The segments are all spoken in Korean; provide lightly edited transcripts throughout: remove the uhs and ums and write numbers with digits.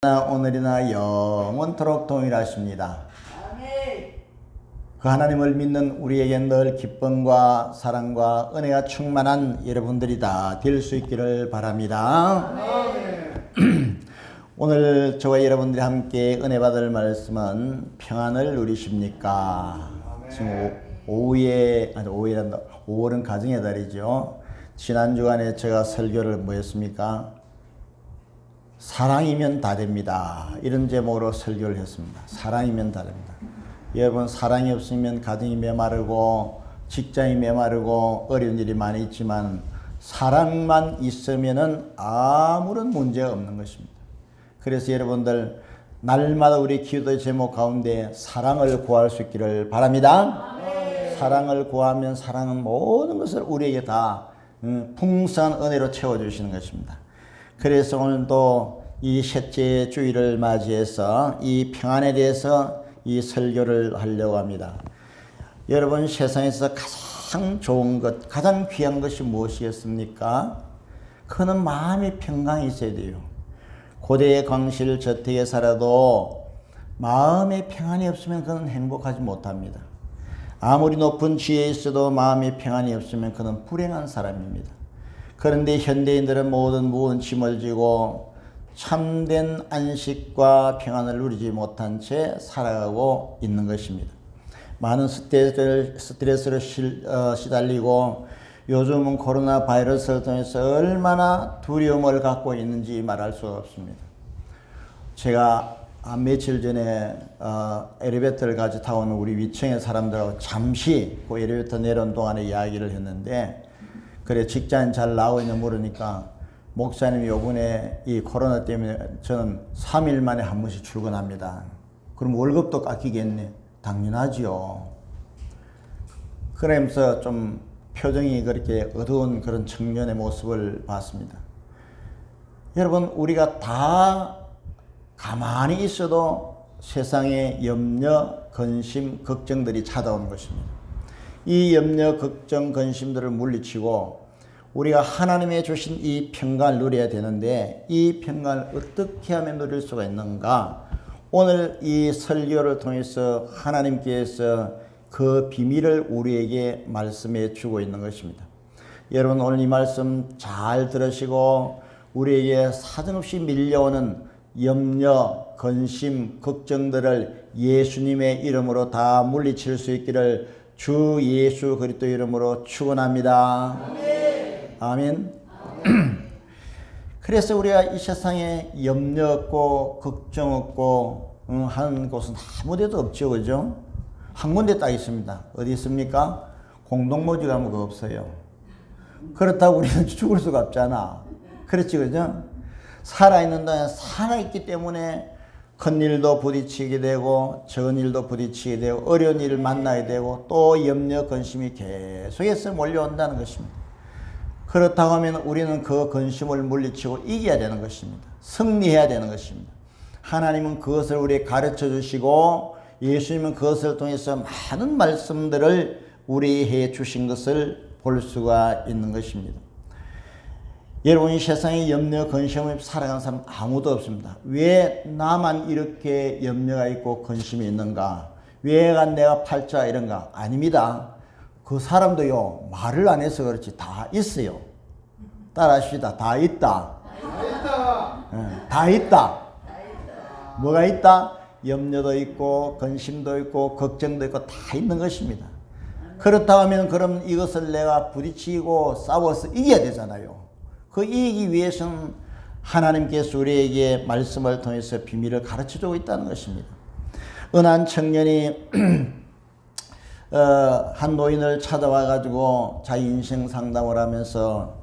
오늘이나 영원토록 동일하십니다. 그 하나님을 믿는 우리에게 늘 기쁨과 사랑과 은혜가 충만한 여러분들이 다 될 수 있기를 바랍니다. 오늘 저와 여러분들이 함께 은혜 받을 말씀은 평안을 누리십니까? 지금 5월은 가정의 달이죠. 지난 주간에 제가 설교를 뭐 했습니까? 사랑이면 다 됩니다. 이런 제목으로 설교를 했습니다. 사랑이면 다 됩니다. 여러분, 사랑이 없으면 가정이 메마르고 직장이 메마르고 어려운 일이 많이 있지만 사랑만 있으면은 아무런 문제가 없는 것입니다. 그래서 여러분들 날마다 우리 기도의 제목 가운데 사랑을 구할 수 있기를 바랍니다. 사랑을 구하면 사랑은 모든 것을 우리에게 다 풍성한 은혜로 채워주시는 것입니다. 그래서 오늘도 이 셋째 주일을 맞이해서 이 평안에 대해서 이 설교를 하려고 합니다. 여러분, 세상에서 가장 좋은 것, 가장 귀한 것이 무엇이겠습니까? 그는 마음이 평강이 있어야 돼요. 고대의 광실 저택에 살아도 마음에 평안이 없으면 그는 행복하지 못합니다. 아무리 높은 지혜에 있어도 마음이 평안이 없으면 그는 불행한 사람입니다. 그런데 현대인들은 모든 무거운 짐을 지고 참된 안식과 평안을 누리지 못한 채 살아가고 있는 것입니다. 많은 스트레스를 시달리고 요즘은 코로나 바이러스를 통해서 얼마나 두려움을 갖고 있는지 말할 수가 없습니다. 제가 며칠 전에 엘리베이터를 같이 타고 오는 우리 위층의 사람들하고 잠시 그 엘리베이터 내려온 동안에 이야기를 했는데, 그래 직장인 잘 나오고 있냐 물으니까 목사님 요번에 이 코로나 때문에 저는 3일 만에 한 번씩 출근합니다. 그럼 월급도 깎이겠네. 당연하지요. 그러면서 좀 표정이 그렇게 어두운 그런 청년의 모습을 봤습니다. 여러분, 우리가 다 가만히 있어도 세상에 염려, 근심, 걱정들이 찾아오는 것입니다. 이 염려, 걱정, 근심들을 물리치고 우리가 하나님의 주신 이 평강을 누려야 되는데, 이 평강을 어떻게 하면 누릴 수가 있는가? 오늘 이 설교를 통해서 하나님께서 그 비밀을 우리에게 말씀해 주고 있는 것입니다. 여러분, 오늘 이 말씀 잘 들으시고 우리에게 사정없이 밀려오는 염려, 근심, 걱정들을 예수님의 이름으로 다 물리칠 수 있기를 주 예수 그리스도 이름으로 축원합니다. 아멘. 그래서 우리가 이 세상에 염려 없고 걱정 없고 하는 곳은 아무 데도 없죠, 그죠? 한 군데 딱 있습니다. 어디 있습니까? 공동모지 가면 그거 없어요. 그렇다고 우리는 죽을 수가 없잖아. 그렇지, 그죠? 살아있는 동안 살아있기 때문에 큰 일도 부딪히게 되고 적은 일도 부딪히게 되고 어려운 일을 만나게 되고 또 염려, 근심이 계속해서 몰려온다는 것입니다. 그렇다고 하면 우리는 그 근심을 물리치고 이겨야 되는 것입니다. 승리해야 되는 것입니다. 하나님은 그것을 우리에게 가르쳐 주시고 예수님은 그것을 통해서 많은 말씀들을 우리에게 해 주신 것을 볼 수가 있는 것입니다. 여러분, 이 세상에 염려, 근심을 살아가는 사람 아무도 없습니다. 왜 나만 이렇게 염려가 있고 근심이 있는가? 왜 내가 팔자 이런가? 아닙니다. 그 사람도요, 말을 안 해서 그렇지 다 있어요. 따라하십시다. 다 있다. 다 있다. 뭐가 있다? 염려도 있고 근심도 있고 걱정도 있고 다 있는 것입니다. 그렇다고 하면 그럼 이것을 내가 부딪히고 싸워서 이겨야 되잖아요. 그 이기기 위해서는 하나님께서 우리에게 말씀을 통해서 비밀을 가르쳐주고 있다는 것입니다. 어느 한 청년이 한 노인을 찾아와가지고 자기 인생 상담을 하면서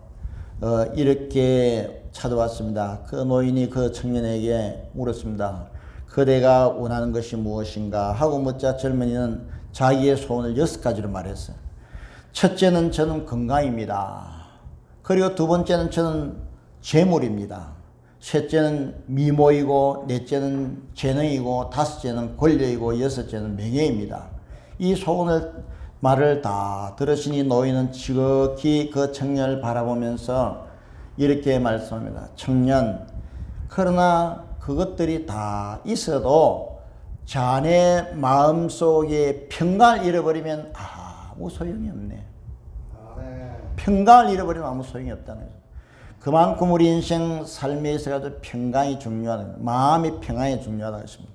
이렇게 찾아왔습니다. 그 노인이 그 청년에게 물었습니다. 그대가 원하는 것이 무엇인가 하고 묻자 젊은이는 자기의 소원을 6가지로 말했어요. 첫째는 저는 건강입니다. 그리고 두 번째는 저는 재물입니다. 셋째는 미모이고, 넷째는 재능이고, 다섯째는 권력이고, 여섯째는 명예입니다. 이 소원을 말을 다 들으시니 노인은 지극히 그 청년을 바라보면서 이렇게 말씀합니다. 청년, 그러나 그것들이 다 있어도 자네 마음속에 평강을 잃어버리면 아무 소용이 없네. 평강을 잃어버리면 아무 소용이 없다는 거죠. 그만큼 우리 인생 삶에 있어서 평강이 중요하다. 마음의 평강이 중요하다고 했습니다.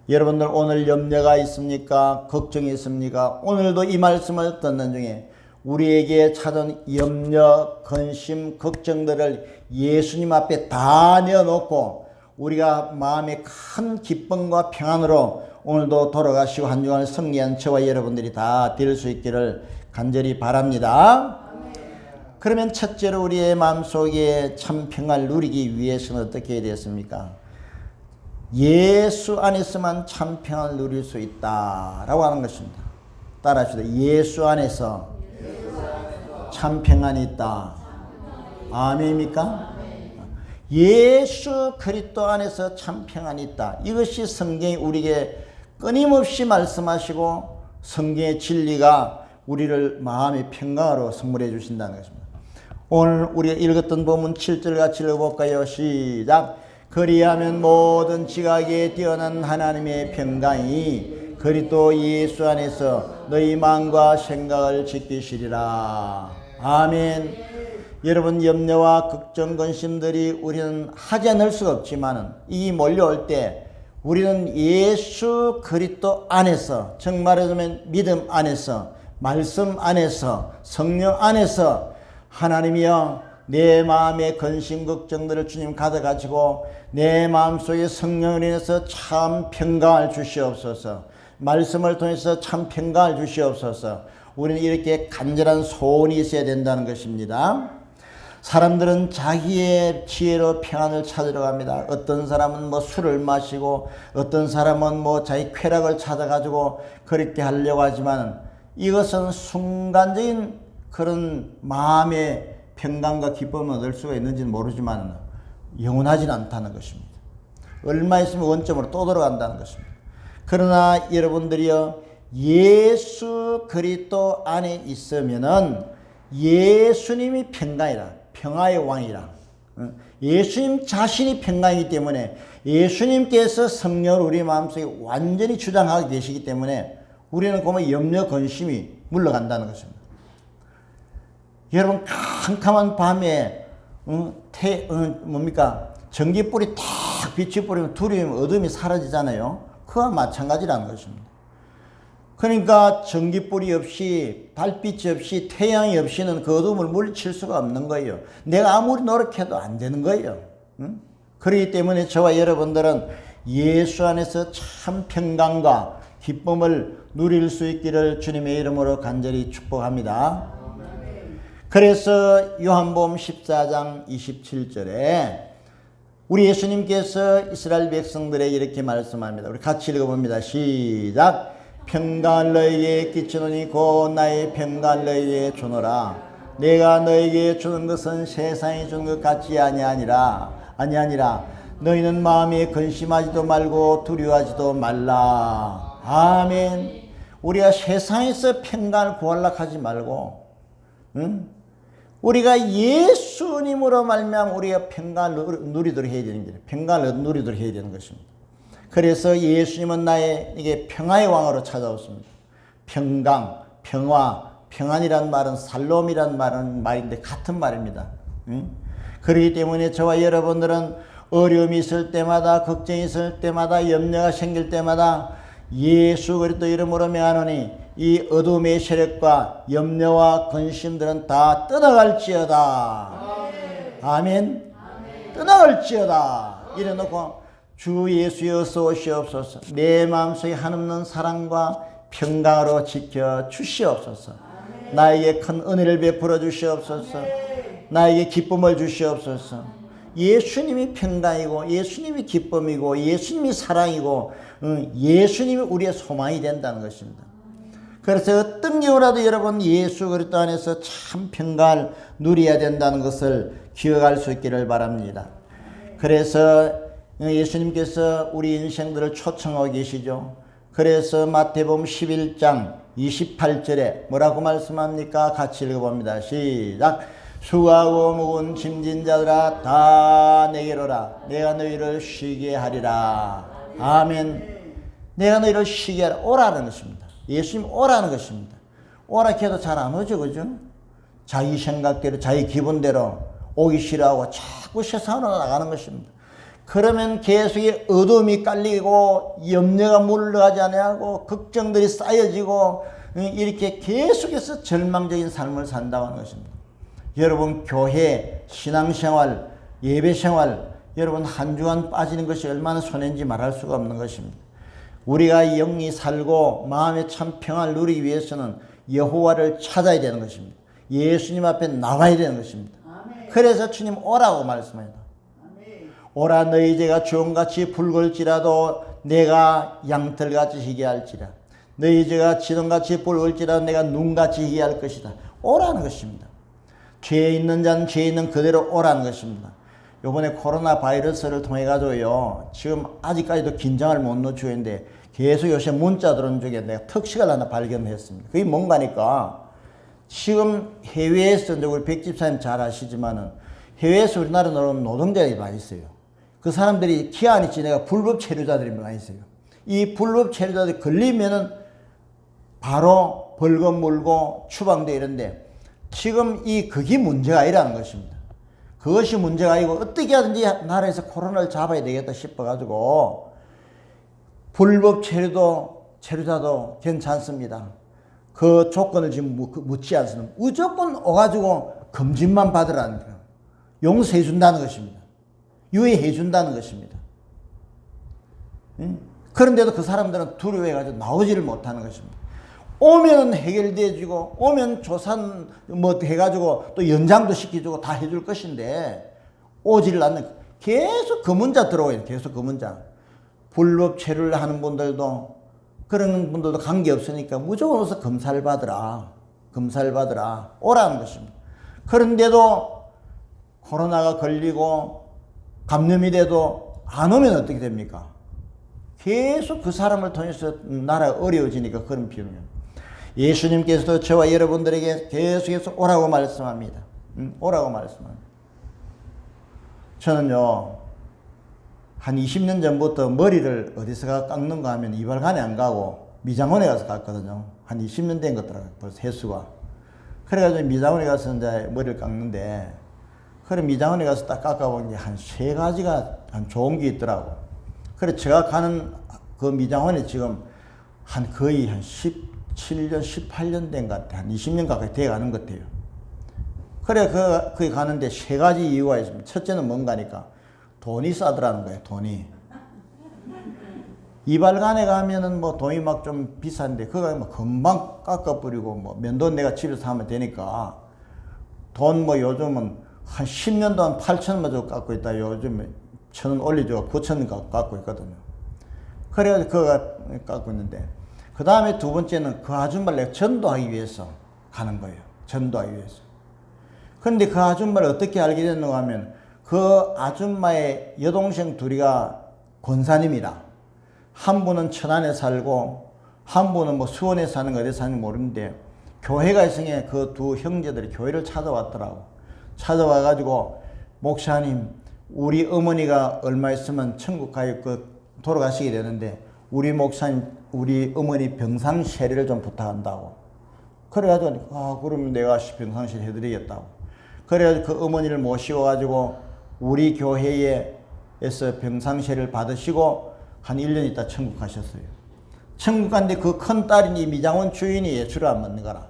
여러분들 오늘 염려가 있습니까? 걱정이 있습니까? 오늘도 이 말씀을 듣는 중에 우리에게 찾은 염려, 근심, 걱정들을 예수님 앞에 다 내어놓고 우리가 마음의 큰 기쁨과 평안으로 오늘도 돌아가시고 한 주간을 승리한 저와 여러분들이 다 될 수 있기를 간절히 바랍니다. 그러면 첫째로 우리의 마음속에 참 평안을 누리기 위해서는 어떻게 해야 되겠습니까? 예수 안에서만 참 평안을 누릴 수 있다라고 하는 것입니다. 따라합시다. 예수 안에서 참 평안이 있다. 아멘입니까? 예수 그리스도 안에서 참 평안이 있다. 이것이 성경이 우리에게 끊임없이 말씀하시고 성경의 진리가 우리를 마음의 평강으로 선물해 주신다는 것입니다. 오늘 우리가 읽었던 본문 7절 같이 읽어볼까요? 시작. 그리하면 모든 지각에 뛰어난 하나님의 평강이 그리스도 예수 안에서 너희 마음과 생각을 지키시리라. 아멘. 여러분 염려와 걱정 근심들이 우리는 하지 않을 수가 없지만은 이 몰려올 때 우리는 예수 그리스도 안에서 정말하자면 믿음 안에서 말씀 안에서 성령 안에서 하나님이여 내 마음의 근심 걱정들을 주님 가져가지고 내 마음속에 성령을 인해서 참 평강을 주시옵소서. 말씀을 통해서 참 평강을 주시옵소서. 우리는 이렇게 간절한 소원이 있어야 된다는 것입니다. 사람들은 자기의 지혜로 평안을 찾으러 갑니다. 어떤 사람은 뭐 술을 마시고 어떤 사람은 뭐 자기 쾌락을 찾아가지고 그렇게 하려고 하지만 이것은 순간적인 그런 마음의 평강과 기쁨을 얻을 수가 있는지는 모르지만 영원하지는 않다는 것입니다. 얼마 있으면 원점으로 또 돌아간다는 것입니다. 그러나 여러분들이요 예수 그리스도 안에 있으면은 예수님이 평강이라 평화의 왕이라 예수님 자신이 평강이기 때문에 예수님께서 성령을 우리 마음속에 완전히 주장하고 계시기 때문에 우리는 그만 염려 근심이 물러간다는 것입니다. 여러분 캄캄한 밤에 뭡니까 전기불이 탁 빛이 뿌리면 두려움 어둠이 사라지잖아요. 그와 마찬가지라는 것입니다. 그러니까 전기불이 없이 달빛이 없이 태양이 없이는 그 어둠을 물리칠 수가 없는 거예요. 내가 아무리 노력해도 안 되는 거예요. 그렇기 때문에 저와 여러분들은 예수 안에서 참 평강과 기쁨을 누릴 수 있기를 주님의 이름으로 간절히 축복합니다. 그래서 요한복음 14장 27절에 우리 예수님께서 이스라엘 백성들에게 이렇게 말씀합니다. 우리 같이 읽어봅니다. 시작. 평강을 너에게 끼치노니 곧 나의 평강을 너에게 주노라. 내가 너에게 주는 것은 세상이 주는 것 같지 아니하니라. 너희는 마음에 근심하지도 말고 두려워하지도 말라. 아멘. 우리가 세상에서 평강을 구하려고 하지 말고 우리가 예수님으로 말미암아 우리가 평강을 누리도록 해야 되는 거예요. 평강을 누리도록 해야 되는 것입니다. 그래서 예수님은 나에게 평화의 왕으로 찾아왔습니다. 평강, 평화, 평안이란 말은 살롬이란 말인데 같은 말입니다. 그렇기 때문에 저와 여러분들은 어려움이 있을 때마다 걱정이 있을 때마다 염려가 생길 때마다 예수 그리스도 이름으로 명하노니 이 어둠의 세력과 염려와 근심들은 다 떠나갈지어다. 아멘. 떠나갈지어다. 이래놓고 주 예수여 어서 오시옵소서. 내 마음속에 한없는 사랑과 평강으로 지켜 주시옵소서. 나에게 큰 은혜를 베풀어 주시옵소서. 나에게 기쁨을 주시옵소서. 예수님이 평강이고 예수님이 기쁨이고 예수님이 사랑이고 예수님이 우리의 소망이 된다는 것입니다. 그래서 어떤 경우라도 여러분 예수 그리스도 안에서 참 평강을 누려야 된다는 것을 기억할 수 있기를 바랍니다. 그래서 예수님께서 우리 인생들을 초청하고 계시죠. 그래서 마태복음 11장 28절에 뭐라고 말씀합니까? 같이 읽어봅니다. 시작. 수고하고 무거운 짐진 자들아 다 내게로 오라. 내가 너희를 쉬게 하리라. 아멘. 내가 너희를 쉬게 하라. 오라는 것입니다. 예수님 오라는 것입니다. 오라 해도 잘 안 오죠, 그죠? 자기 생각대로 자기 기분대로 오기 싫어하고 자꾸 세상으로 나가는 것입니다. 그러면 계속 어둠이 깔리고 염려가 물러가지 않고 걱정들이 쌓여지고 이렇게 계속해서 절망적인 삶을 산다고 하는 것입니다. 여러분 교회, 신앙생활, 예배생활 여러분 한 주간 빠지는 것이 얼마나 손해인지 말할 수가 없는 것입니다. 우리가 영이 살고 마음의 참 평안을 누리기 위해서는 여호와를 찾아야 되는 것입니다. 예수님 앞에 나와야 되는 것입니다. 아멘. 그래서 주님 오라고 말씀합니다. 아멘. 오라 너희 죄가 주홍같이 붉을지라도 내가 양털같이 희게 할지라. 너희 죄가 지렁같이 붉을지라도 내가 눈같이 희게 할 것이다. 오라는 것입니다. 죄에 있는 자는 죄에 있는 그대로 오라는 것입니다. 요번에 코로나 바이러스를 통해 가지고요 지금 아직까지도 긴장을 못 놓치고 있는데 계속 요새 문자 들어온 중에 내가 특식을 하나 발견했습니다. 그게 뭔가니까 지금 해외에서 우리 백집사님 잘 아시지만은 해외에서 우리나라 들어온 노동자들이 많이 있어요. 그 사람들이 기한이 지내가 불법 체류자들이 많이 있어요. 이 불법 체류자들이 걸리면은 바로 벌금 물고 추방돼 이런데 지금 그게 문제가 아니라는 것입니다. 그것이 문제가 아니고 어떻게 하든지 나라에서 코로나를 잡아야 되겠다 싶어가지고 불법 체류자도 괜찮습니다. 그 조건을 지금 묻지 않습니다. 무조건 오가지고 검진만 받으라는 거예요. 용서해 준다는 것입니다. 유예해 준다는 것입니다. 그런데도 그 사람들은 두려워해가지고 나오지를 못하는 것입니다. 오면 해결돼주고 오면 조사 뭐 해가지고 또 연장도 시켜주고 다 해줄 것인데 오지를 않는 계속 그 문자 들어와요. 계속 그 문자. 불법 체류를 하는 분들도 그런 분들도 관계없으니까 무조건 와서 검사를 받으라. 검사를 받으라. 오라는 것입니다. 그런데도 코로나가 걸리고 감염이 돼도 안 오면 어떻게 됩니까? 계속 그 사람을 통해서 나라가 어려워지니까 그런 비용이에요. 예수님께서도 저와 여러분들에게 계속해서 오라고 말씀합니다. 오라고 말씀합니다. 저는요, 한 20년 전부터 머리를 어디서 깎는가 하면 이발관에 안 가고 미장원에 가서 깎거든요. 한 20년 된 것더라고요. 벌써 횟수가. 그래가지고 미장원에 가서 이제 머리를 깎는데, 그래 미장원에 가서 딱 깎아보니 한 3가지가 한 좋은 게 있더라고. 그래 제가 가는 그 미장원에 지금 거의 한 17년, 18년 된 것 같아. 한 20년 가까이 돼 가는 것 같아요. 그래, 거기 가는데 3가지 이유가 있습니다. 첫째는 뭔가니까 돈이 싸더라는 거예요, 돈이. 이발관에 가면은 뭐 돈이 막 좀 비싼데, 그거 뭐 금방 깎아버리고 뭐 면도는 내가 집에서 하면 되니까 돈 뭐 요즘은 한 10년 동안 8,000원만 주고 깎고 있다. 요즘에 1,000원 올려주고 9,000원 깎고 있거든요. 그래가지고 그거 깎고 있는데, 그 다음에 두 번째는 그 아줌마를 내가 전도하기 위해서 가는 거예요. 전도하기 위해서. 그런데 그 아줌마를 어떻게 알게 됐는가 하면 그 아줌마의 여동생 둘이가 권사님이라. 한 분은 천안에 살고 한 분은 뭐 수원에 사는 거 어디 사는지 모르는데 교회가 있으니 그 두 형제들이 교회를 찾아왔더라고. 찾아와가지고 목사님 우리 어머니가 얼마 있으면 천국 가요 돌아가시게 되는데 우리 목사님 우리 어머니 병상세례를 좀 부탁한다고. 그래가지고 그러면 내가 병상세례 해드리겠다고. 그래가지고 그 어머니를 모시고 가지고 우리 교회에서 병상세례를 받으시고 한 1년 있다 천국 가셨어요. 천국 갔는데 그 큰 딸이 미장원 주인이 예수를 안 믿는 거라.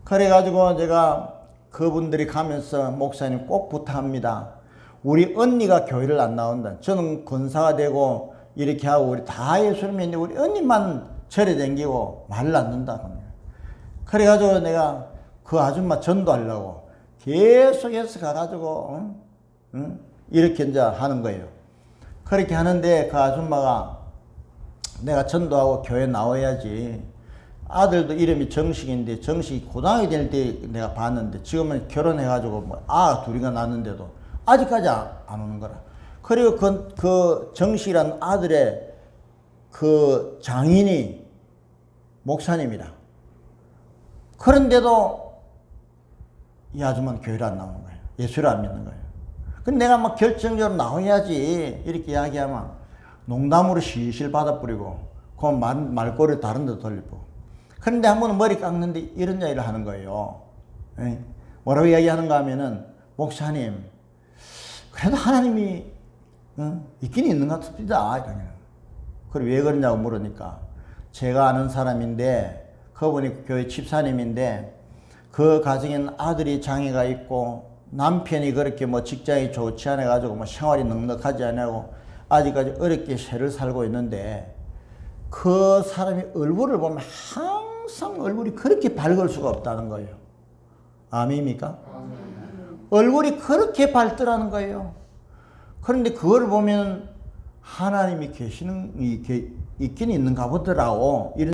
그래가지고 제가 그분들이 가면서 목사님 꼭 부탁합니다. 우리 언니가 교회를 안 나온다. 저는 권사가 되고 이렇게 하고 우리 다 예수를 믿는데 우리 언니만 절에 댕기고 말을 안 듣는다. 그래가지고 내가 그 아줌마 전도하려고 계속해서 가가지고 이렇게 이제 하는 거예요. 그렇게 하는데 그 아줌마가 내가 전도하고 교회 나와야지. 아들도 이름이 정식인데 정식이 고등학교 될 때 내가 봤는데 지금은 결혼해가지고 뭐 둘이가 낳았는데도 아직까지 안 오는 거라. 그리고 그 정식이란 아들의 그 장인이 목사님이라. 그런데도 이 아줌마는 교회를 안 나오는 거예요. 예수를 안 믿는 거예요. 근데 내가 막 결정적으로 나와야지 이렇게 이야기하면 농담으로 실실 받아뿌리고 그 말꼬리를 다른 데 돌리고. 그런데 한 번은 머리 깎는데 이런 이야기를 하는 거예요. 예? 뭐라고 이야기하는가 하면은 목사님 그래도 하나님이 있긴 있는 것 같습니다. 그래 왜 그러냐고 물으니까 제가 아는 사람인데 그분이 교회 집사님인데 그 가정에는 아들이 장애가 있고 남편이 그렇게 뭐 직장이 좋지 않아 가지고 뭐 생활이 넉넉하지 않고 아직까지 어렵게 세를 살고 있는데 그 사람이 얼굴을 보면 항상 얼굴이 그렇게 밝을 수가 없다는 거예요. 아멘입니까? 얼굴이 그렇게 밝더라는 거예요. 그런데 그걸 보면 하나님이 있긴 있는가 보더라고. 이런